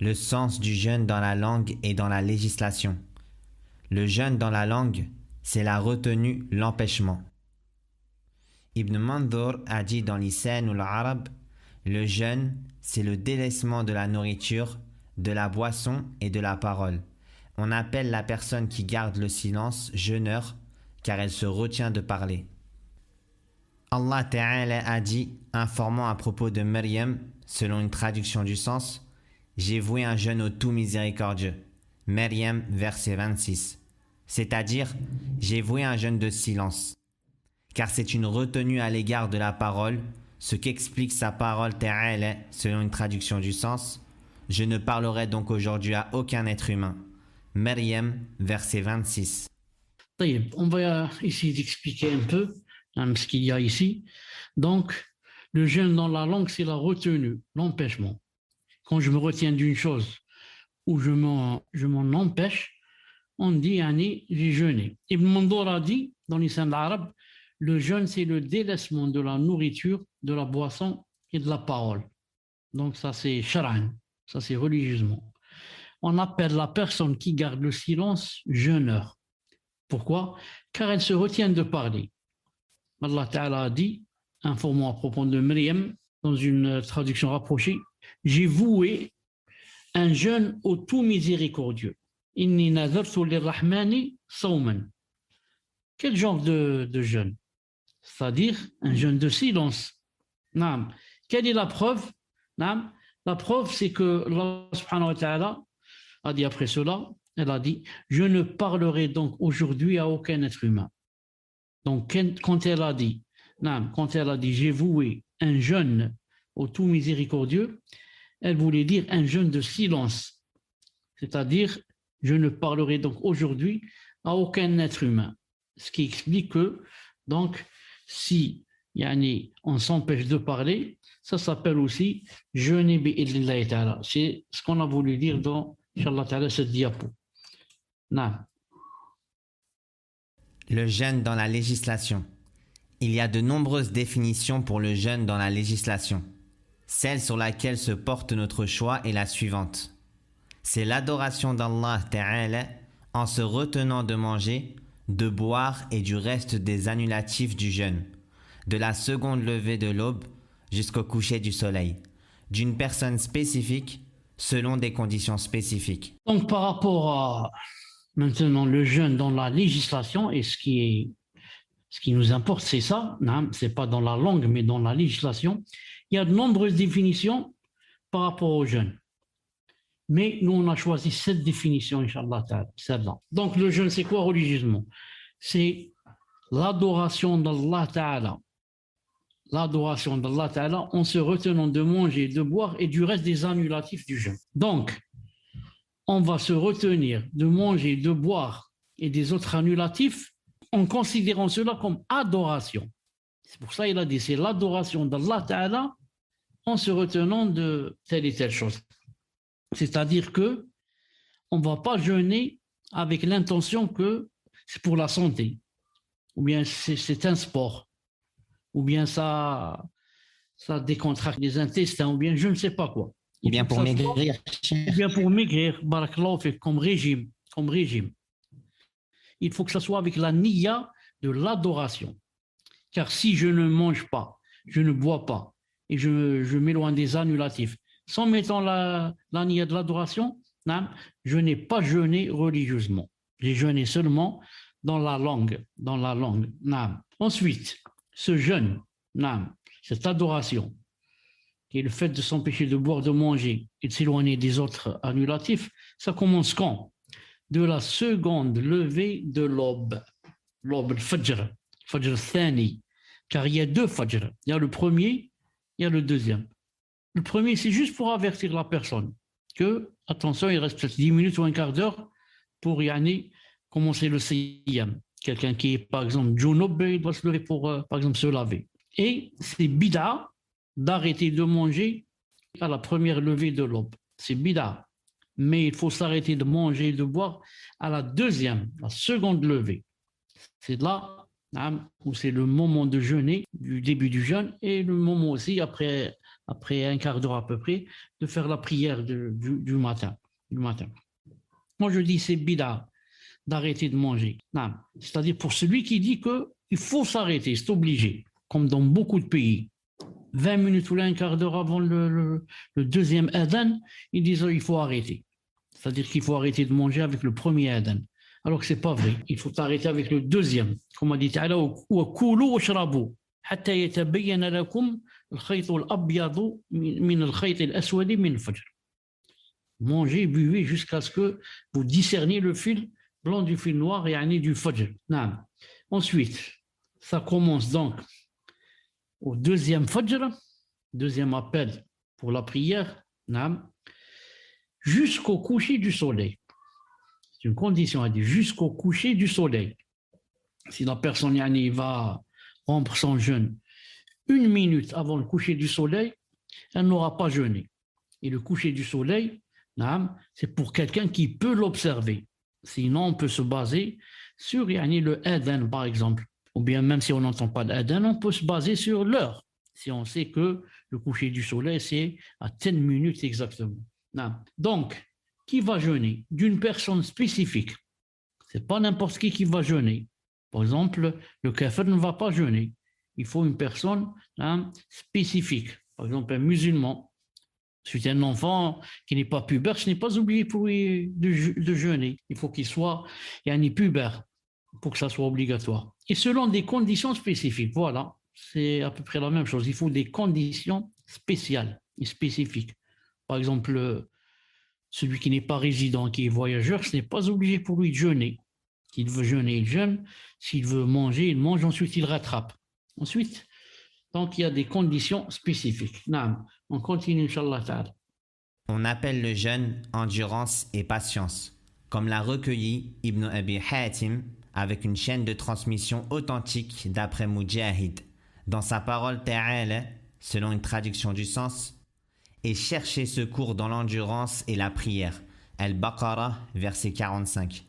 Le sens du jeûne dans la langue et dans la législation. Le jeûne dans la langue, c'est la retenue, l'empêchement. Ibn Mandur a dit dans l'Isan ou l'Arab, le jeûne, c'est le délaissement de la nourriture, de la boisson et de la parole. On appelle la personne qui garde le silence jeûneur, car elle se retient de parler. Allah Ta'ala a dit, informant à propos de Maryam, selon une traduction du sens, j'ai voué un jeûne au tout miséricordieux. Maryam, verset 26. C'est-à-dire, j'ai voué un jeûne de silence. Car c'est une retenue à l'égard de la parole, ce qu'explique sa parole Ta'ala, selon une traduction du sens, je ne parlerai donc aujourd'hui à aucun être humain. Maryam, verset 26. On va essayer d'expliquer un peu ce qu'il y a ici. Donc, le jeûne dans la langue, c'est la retenue, l'empêchement. Quand je me retiens d'une chose ou je m'en empêche, on dit j'ai jeûné. Ibn Mandur a dit dans l'islam arabe, le jeûne, c'est le délaissement de la nourriture, de la boisson et de la parole. Donc ça, c'est shar'an, ça c'est religieusement. On appelle la personne qui garde le silence jeûneur. Pourquoi? Car elle se retient de parler. Allah Ta'ala a dit, informant à propos de Maryam, dans une traduction rapprochée, j'ai voué un jeûne au tout miséricordieux. Inni nazartu lirrahmani sawman. Quel genre de jeûne? C'est-à-dire un jeûne de silence. Naam. Quelle est la preuve? Naam. La preuve, c'est que Allah subhanahu wa ta'ala a dit après cela, elle a dit, je ne parlerai donc aujourd'hui à aucun être humain. Donc, quand elle a dit, j'ai voué un jeûne au tout miséricordieux, elle voulait dire un jeûne de silence. C'est-à-dire, je ne parlerai donc aujourd'hui à aucun être humain. Ce qui explique que, donc, si on s'empêche de parler, ça s'appelle aussi jeûner bi'idhnillahi ta'ala. C'est ce qu'on a voulu dire dans, Inch'Allah ta'ala, cette diapo. Non. Le jeûne dans la législation. Il y a de nombreuses définitions pour le jeûne dans la législation. Celle sur laquelle se porte notre choix est la suivante. C'est l'adoration d'Allah Ta'ala en se retenant de manger, de boire et du reste des annulatifs du jeûne, de la seconde levée de l'aube jusqu'au coucher du soleil, d'une personne spécifique selon des conditions spécifiques. Donc par rapport à maintenant le jeûne dans la législation, et ce qui nous importe, c'est ça, c'est pas dans la langue, mais dans la législation, il y a de nombreuses définitions par rapport au jeûne. Mais nous, on a choisi cette définition, Inch'Allah ta'ala, celle-là. Donc le jeûne, c'est quoi religieusement? C'est l'adoration d'Allah ta'ala. L'adoration d'Allah ta'ala en se retenant de manger, de boire et du reste des annulatifs du jeûne. Donc, on va se retenir de manger, de boire et des autres annulatifs en considérant cela comme adoration. C'est pour ça qu'il a dit, c'est l'adoration d'Allah Ta'ala en se retenant de telle et telle chose. C'est-à-dire que on ne va pas jeûner avec l'intention que c'est pour la santé, ou bien c'est un sport, ou bien ça décontracte les intestins, ou bien je ne sais pas quoi. Ou bien pour maigrir. Ou bien pour maigrir, barakallahu fik, comme régime. Il faut que ça soit avec la niya de l'adoration. Car si je ne mange pas, je ne bois pas, et je m'éloigne des annulatifs, sans mettant la niya de l'adoration, je n'ai pas jeûné religieusement. J'ai jeûné seulement dans la langue. Ensuite, ce jeûne, cette adoration, qui est le fait de s'empêcher de boire, de manger et de s'éloigner des autres annulatifs, ça commence quand? De la seconde levée de l'aube. L'aube, le fajr thani. Car il y a deux fajr. Il y a le premier, il y a le deuxième. Le premier, c'est juste pour avertir la personne que, attention, il reste peut-être 10 minutes ou un quart d'heure pour commencer le siyam. Quelqu'un qui est, par exemple, junub, il doit se lever pour, par exemple, se laver. Et c'est bid'a d'arrêter de manger à la première levée de l'aube. C'est bid'a. Mais il faut s'arrêter de manger et de boire à la seconde levée. C'est là où c'est le moment de jeûner, du début du jeûne, et le moment aussi après après un quart d'heure à peu près, de faire la prière du matin. Moi, je dis c'est bida d'arrêter de manger. Non. C'est-à-dire pour celui qui dit qu'il faut s'arrêter, c'est obligé, comme dans beaucoup de pays. 20 minutes ou un quart d'heure avant le deuxième adhan, ils disent qu'il faut arrêter. C'est-à-dire qu'il faut arrêter de manger avec le premier adhan. Alors que ce n'est pas vrai. Il faut arrêter avec le deuxième. Comme on dit, وَكُولُوا وَاشْرَبُوا حَتَّى يَتَبَيَّنَ لَكُمْ الْخَيْطُ الْأَبْيَضُ مِنَ الْخَيْطِ الْأَسْوَدِ مِنَ الْفَجْرِ. Mangez, buvez jusqu'à ce que vous discerniez le fil blanc du fil noir et du fajr. Ensuite, ça commence donc au deuxième fajr, deuxième appel pour la prière, jusqu'au coucher du soleil. C'est une condition à dire, jusqu'au coucher du soleil. Si la personne va rompre son jeûne 1 minute avant le coucher du soleil, elle n'aura pas jeûné. Et le coucher du soleil, c'est pour quelqu'un qui peut l'observer. Sinon, on peut se baser sur le adhan, par exemple. Ou bien même si on n'entend pas l'adhan, on peut se baser sur l'heure. Si on sait que le coucher du soleil, c'est à telle minute exactement. Donc, qui va jeûner? D'une personne spécifique. Ce n'est pas n'importe qui va jeûner. Par exemple, le kafir ne va pas jeûner. Il faut une personne spécifique. Par exemple, un musulman. Si c'est un enfant qui n'est pas pubère, ce n'est pas obligé pour lui de jeûner. Il faut qu'il soit pubère pour que ça soit obligatoire. Et selon des conditions spécifiques. Voilà, c'est à peu près la même chose. Il faut des conditions spéciales et spécifiques. Par exemple, celui qui n'est pas résident, qui est voyageur, ce n'est pas obligé pour lui de jeûner. S'il veut jeûner, il jeûne. S'il veut manger, il mange. Ensuite, il rattrape. Ensuite, donc il y a des conditions spécifiques. On continue, Inch'Allah ta'ala. On appelle le jeûne endurance et patience, comme l'a recueilli Ibn Abi Hatim avec une chaîne de transmission authentique d'après Mujahid. Dans sa parole ta'ala, selon une traduction du sens, et chercher secours dans l'endurance et la prière. Al-Baqarah, verset 45.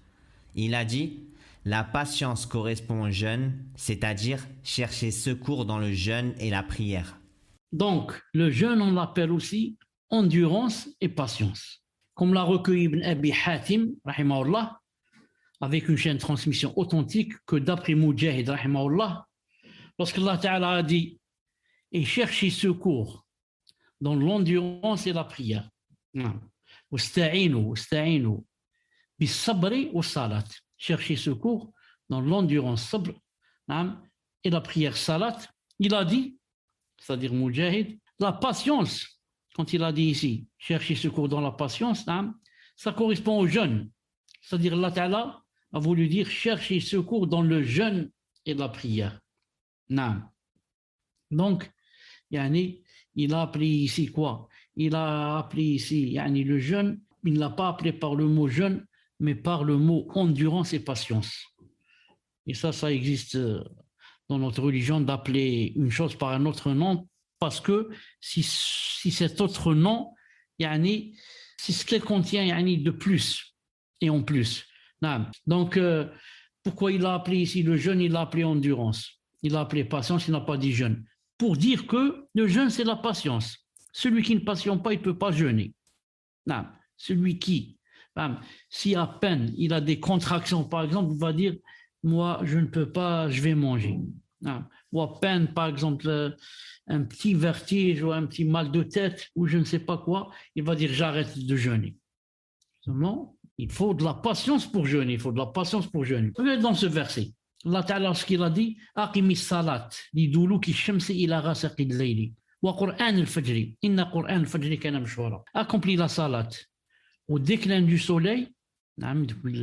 Il a dit, la patience correspond au jeûne, c'est-à-dire chercher secours dans le jeûne et la prière. Donc, le jeûne, on l'appelle aussi endurance et patience. Comme l'a recueilli Ibn Abi Hatim, rahimahullah, avec une chaîne de transmission authentique que d'après Mujahid, rahimahullah, lorsqu'Allah Ta'ala a dit « et chercher secours dans l'endurance et la prière ». Wasta'inu bis-sabri was-salat. Chercher secours dans l'endurance sabr et la prière salat. Il a dit, c'est-à-dire Mujahid, la patience, quand il a dit ici, chercher secours dans la patience, ça correspond au jeûne. C'est-à-dire Allah Ta'ala a voulu dire chercher secours dans le jeûne et la prière. Donc, il a appelé ici quoi? Il a appelé ici le jeûne, il ne l'a pas appelé par le mot jeûne, mais par le mot endurance et patience. Et ça existe dans notre religion d'appeler une chose par un autre nom, parce que si cet autre nom, c'est ce qu'elle contient de plus et en plus. Donc, pourquoi il a appelé ici le jeûne, il l'a appelé endurance. Il l'a appelé patience, il n'a pas dit jeûne. Pour dire que le jeûne, c'est la patience. Celui qui ne patiente pas, il ne peut pas jeûner. Celui qui, si à peine il a des contractions, par exemple, il va dire, moi, je ne peux pas, je vais manger. Ou à peine, par exemple, un petit vertige ou un petit mal de tête ou je ne sais pas quoi, il va dire, j'arrête de jeûner. Non, il faut de la patience pour jeûner. Il faut de la patience pour jeûner. Regardez dans ce verset. Allah Ta'ala, ce qu'il a dit, Aqimis salat, liduluki shamsi ila ghasaqil layli, wa Qur'an al-fajri, inna Qur'an al-fajri kana mashwara. Accomplis la salat au déclin du soleil, depuis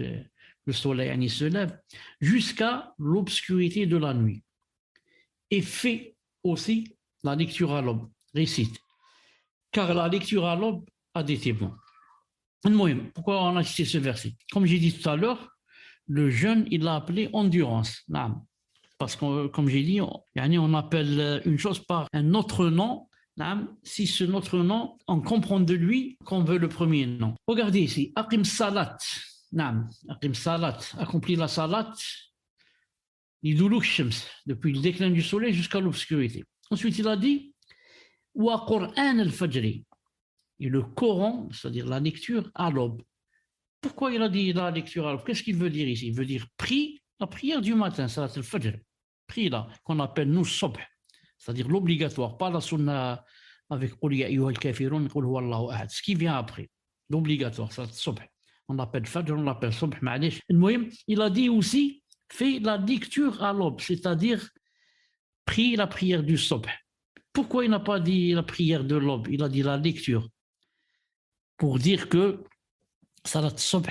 le soleil se lève, jusqu'à l'obscurité de la nuit. Et fais aussi la lecture à l'aube, récite. Car la lecture à l'aube a des témoins. Pourquoi on a cité ce verset? Comme j'ai dit tout à l'heure, le jeûne, il l'a appelé endurance. Parce que, comme j'ai dit, on appelle une chose par un autre nom. Si ce autre nom, on comprend de lui qu'on veut le premier nom. Regardez ici, Aqim Salat. Aqim Salat, accomplis la Salat, depuis le déclin du soleil jusqu'à l'obscurité. Ensuite, il a dit, Wa Qur'an al-Fajr. Et le Coran, c'est-à-dire la lecture à l'aube. Pourquoi il a dit la lecture à l'aube? Qu'est-ce qu'il veut dire ici? Il veut dire prie, la prière du matin, salat al-Fajr. Prie là, qu'on appelle nous subh, c'est-à-dire l'obligatoire, pas la sunna avec Qul ya ayyuhal kafirun, Qul huwa Allahu ahad. Ce qui vient après, l'obligatoire, salat al-Subh. On l'appelle Fajr, on l'appelle Subh, ma'alish. Il a dit aussi, fais la lecture à l'aube, c'est-à-dire prie la prière du Subh. Pourquoi il n'a pas dit la prière de l'aube? Il a dit la lecture. Pour dire que salat al-Subh,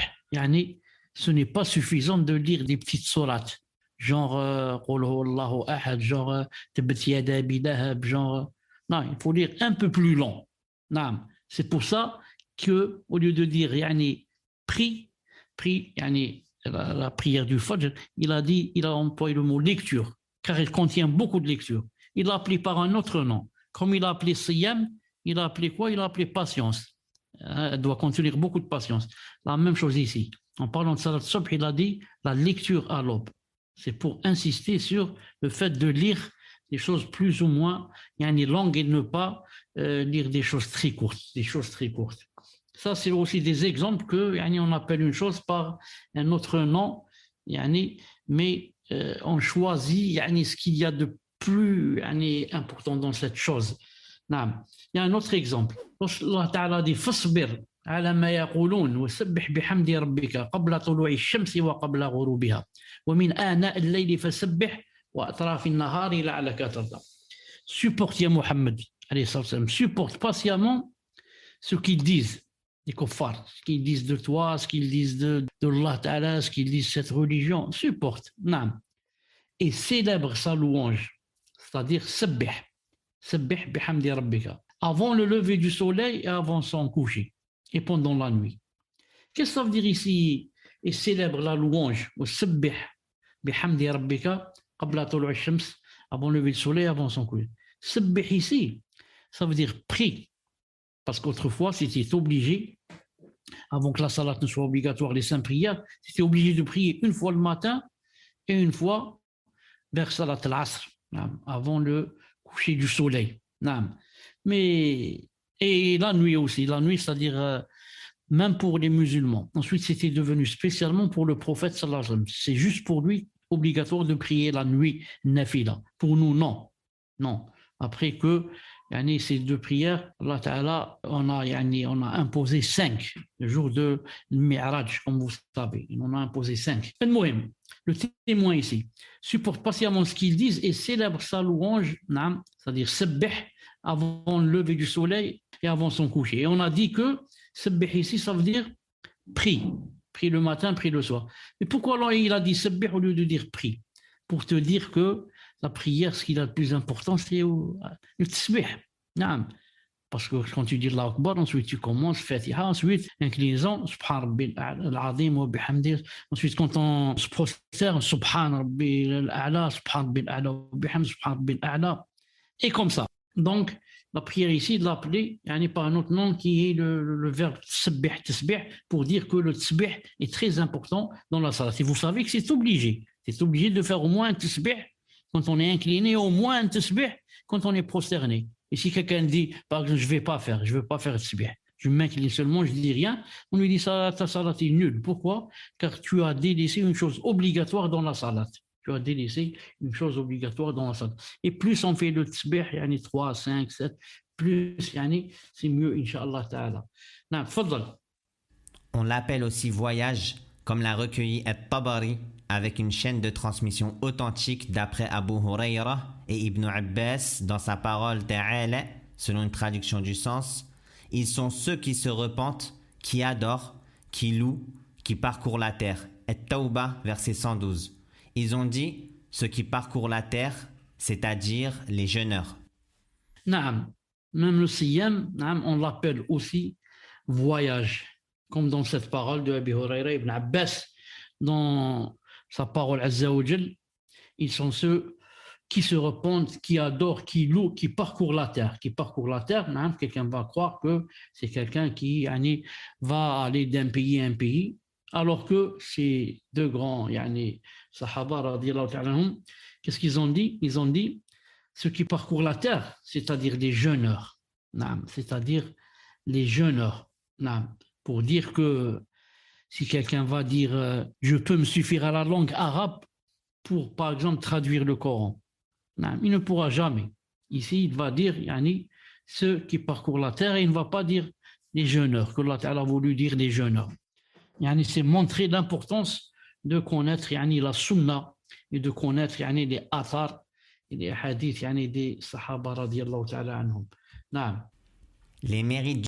ce n'est pas suffisant de lire des petites sourates, genre Qul huwa Allahu ahad, genre Tabbat yada abi lahab, genre. Non, il faut lire un peu plus long. Non. C'est pour ça que, au lieu de dire prie, la prière du Fajr, il a employé le mot lecture, car il contient beaucoup de lectures. Il l'a appelé par un autre nom. Comme il a appelé Siyam, il a appelé quoi? Il a appelé patience. Elle doit contenir beaucoup de patience. La même chose ici. En parlant de Salat Subh, il a dit la lecture à l'aube. C'est pour insister sur le fait de lire des choses plus ou moins longues et ne pas lire des choses très courtes. Ça, c'est aussi des exemples que on appelle une chose par un autre nom, mais on choisit ce qu'il y a de plus important dans cette chose. Il y a un autre exemple. Allah Ta'ala dit فاصبر على ما يقولون وسبح بحمد ربك قبل طلوع الشمس وقبل غروبها ومن آناء الليل فسبح وأطراف النهار لعلك ترضى. Supporte ya Muhammad, supporte patiemment ce qu'ils disent, les kuffars, ce qu'ils disent de toi, ce qu'ils disent de Allah Ta'ala, ce qu'ils disent de cette religion, supporte. Et célèbre sa louange, c'est-à-dire sabbih bihamdi rabbika, avant le lever du soleil et avant son coucher, et pendant la nuit. Qu'est-ce que ça veut dire ici? Et célèbre la louange, sabbih bihamdi rabbika qabla tulu' ash-shams, avant le lever du soleil, avant son coucher. Sabbih ici, ça veut dire prie, parce qu'autrefois c'était obligé, avant que la salat ne soit obligatoire, les 5 prières, c'était obligé de prier une fois le matin et une fois vers salat al-asr, avant le coucher du soleil. Mais et la nuit aussi, c'est-à-dire même pour les musulmans. Ensuite, c'était devenu spécialement pour le prophète sallallahu alayhi wa sallam. C'est juste pour lui obligatoire de prier la nuit, nafila. Pour nous, non. Après que ces 2 prières, Allah Ta'ala, on a imposé 5 le jour de Mi'raj, comme vous savez. On a imposé 5. Le témoin ici supporte patiemment ce qu'ils disent et célèbre sa louange, c'est-à-dire sabbih, avant le lever du soleil et avant son coucher. Et on a dit que sabbih ici, ça veut dire prie. Prie le matin, prie le soir. Mais pourquoi alors il a dit sabbih au lieu de dire prie? Pour te dire que la prière, ce qu'il a de plus important, c'est le tasbih. Parce que quand tu dis Allahu Akbar, ensuite tu commences Fatiha, ensuite inclinaison, Subhan Rabbi al-Azim wa bihamdi. Ensuite, quand on se prosterne, Subhan Rabbi al-A'la, Subhan Rabbi al-A'la wa bihamdi, Subhan Rabbi al-A'la. Et comme ça. Donc, la prière ici, de l'appeler par un autre nom qui est le verbe tasbih, pour dire que le tasbih est très important dans la salat. Et vous savez que c'est obligé. C'est obligé de faire au moins un tasbih quand on est incliné, au moins un tasbih quand on est prosterné. Et si quelqu'un dit, par exemple, je ne veux pas faire le tasbih, je m'incline seulement, je ne dis rien, on lui dit ta salat est nulle. Pourquoi? Car tu as délaissé une chose obligatoire dans la salat. Et plus on fait le tasbih, 3, 5, 7, plus c'est mieux, Inch'Allah Ta'ala. On l'appelle aussi voyage, comme l'a recueilli At-Tabari avec une chaîne de transmission authentique d'après Abu Huraira et Ibn Abbas dans sa parole Ta'ala, selon une traduction du sens. Ils sont ceux qui se repentent, qui adorent, qui louent, qui parcourent la terre. At-Tawbah, verset 112. Ils ont dit ceux qui parcourent la terre, c'est-à-dire les jeûneurs. Même le siyam, on l'appelle aussi voyage, comme dans cette parole de Abi Huraira Ibn Abbas, dans sa parole Azza wa Jal. Ils sont ceux qui se repentent, qui adorent, qui louent, qui parcourent la terre. Quelqu'un va croire que c'est quelqu'un qui va aller d'un pays à un pays, alors que ces 2 grands Sahaba radiyallahu ta'ala anhum, qu'est-ce qu'ils ont dit? Ils ont dit ceux qui parcourent la terre, c'est-à-dire des jeûneurs. c'est-à-dire les jeûneurs. Pour dire que si quelqu'un va dire je peux me suffire à la langue arabe pour, par exemple, traduire le Coran, il ne pourra jamais. Ici, il va dire yani, ceux qui parcourent la terre et il ne va pas dire les jeûneurs, que Allah a voulu dire les jeûneurs. Yani, c'est montrer l'importance de connaître yani, la sunna et de connaître yani, les athar et les hadiths yani, des sahaba radiallahu ta'ala anhum. Les mérites